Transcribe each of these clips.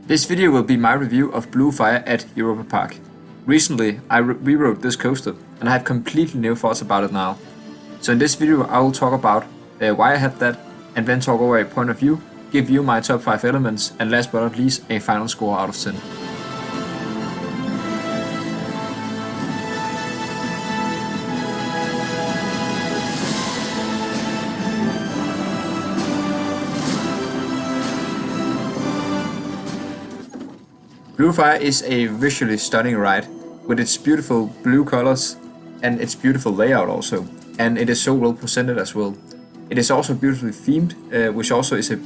This video will be my review of Blue Fire at Europa Park. Recently, I rewrote this coaster and I have completely new thoughts about it now. So in this video I will talk about why I have that, and then talk over a point of view, give you my top 5 elements, and last but not least a final score out of 10. Blue Fire is a visually stunning ride, with its beautiful blue colors and its beautiful layout also, and it is so well presented as well. It is also beautifully themed, which also is a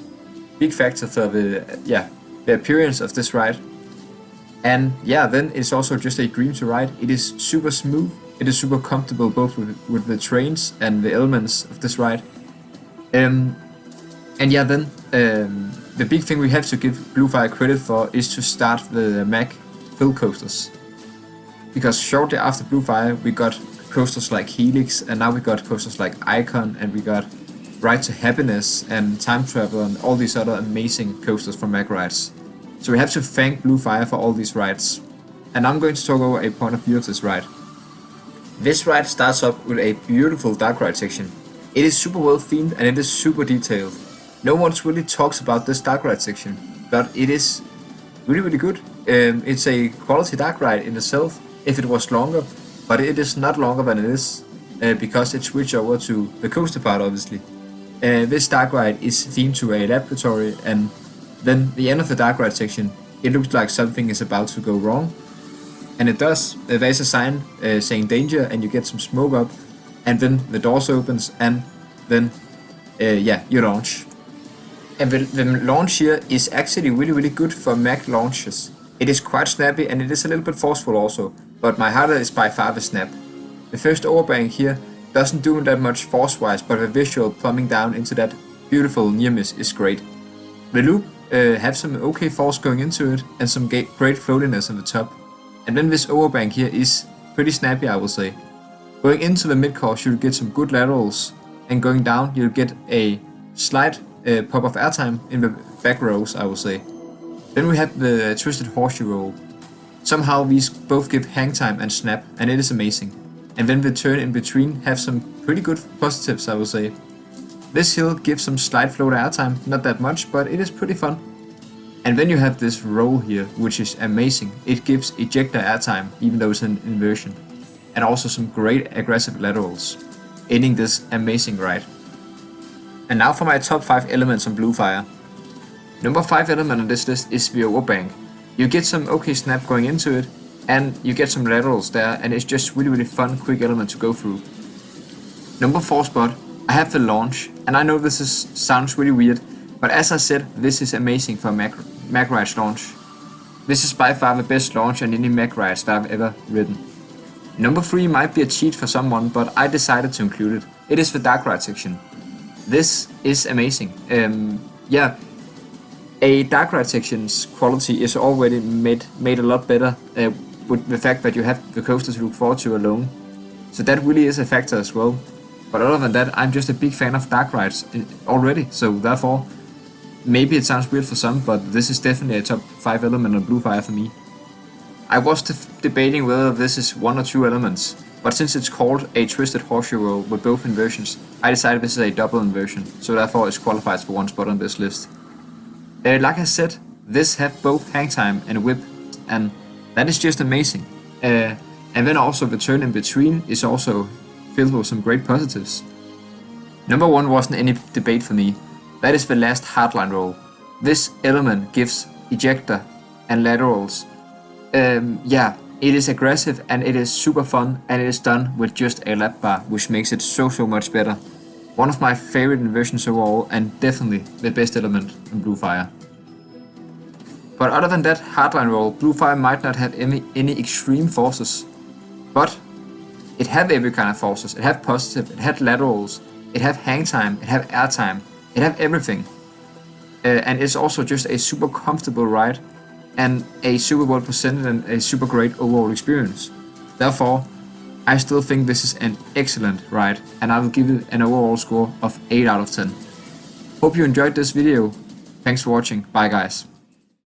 big factor for the appearance of this ride. And then it's also just a dream to ride. It is super smooth, it is super comfortable both with the trains and the elements of this ride. The big thing we have to give Blue Fire credit for is to start the MAC fill coasters. Because shortly after Blue Fire we got coasters like Helix, and now we got coasters like Icon, and we got Ride to Happiness and Time Travel and all these other amazing coasters from MAC rides. So we have to thank Blue Fire for all these rides. And I'm going to talk over a point of view of this ride. This ride starts up with a beautiful dark ride section. It is super well themed and it is super detailed. No one really talks about this dark ride section, but it is really good. It's a quality dark ride in itself if it was longer, but it is not longer than it is because it switched over to the coaster part obviously. This dark ride is themed to a laboratory, and then the end of the dark ride section, it looks like something is about to go wrong, and it does. There's a sign saying danger, and you get some smoke up, and then the doors opens, and then you launch. And the launch here is actually really good for MAC launches. It is quite snappy and it is a little bit forceful also, but my highlight is by far the snap. The first overbank here doesn't do that much force-wise, but the visual plumbing down into that beautiful near-miss is great. The loop have some okay force going into it and some great floatiness on the top. And then this overbank here is pretty snappy, I will say. Going into the mid-course you'll get some good laterals, and going down you'll get a slight pop of airtime in the back rows, I will say. Then we have the twisted horseshoe roll. Somehow these both give hang time and snap, and it is amazing. And then the turn in between have some pretty good positives, I will say. This hill gives some slight float airtime, not that much, but it is pretty fun. And then you have this roll here, which is amazing. It gives ejector airtime, even though it's an inversion. And also some great aggressive laterals, ending this amazing ride. And now for my top 5 elements on Blue Fire. Number 5 element on this list is the overbank. You get some okay snap going into it, and you get some laterals there, and it's just really fun, quick element to go through. Number 4 spot, I have the launch, and I know this sounds really weird, but as I said, this is amazing for MAC rides launch. This is by far the best launch on any MAC rides that I've ever ridden. Number 3 might be a cheat for someone, but I decided to include it. It is the dark ride section. This is amazing. A dark ride section's quality is already made a lot better with the fact that you have the coaster to look forward to alone. So that really is a factor as well. But other than that, I'm just a big fan of dark rides already. So therefore, maybe it sounds weird for some, but this is definitely a top 5 element on Blue Fire for me. I was debating whether this is 1 or 2 elements, but since it's called a twisted horseshoe roll with both inversions, I decided this is a double inversion, so therefore it qualifies for 1 spot on this list. Like I said, this have both hang time and whip, and that is just amazing. And then also the turn in between is also filled with some great positives. Number 1 wasn't any debate for me. That is the last hardline roll. This element gives ejector and laterals. It is aggressive and it is super fun, and it is done with just a lap bar, which makes it so much better. One of my favorite inversions overall, and definitely the best element in Blue Fire. But other than that hardline roll, Blue Fire might not have any extreme forces, but it have every kind of forces. It have positive, it have laterals, it have hang time, it have air time, it have everything. And it's also just a super comfortable ride, and a super well presented and a super great overall experience. Therefore, I still think this is an excellent ride, and I will give it an overall score of 8 out of 10. Hope you enjoyed this video. Thanks for watching. Bye guys.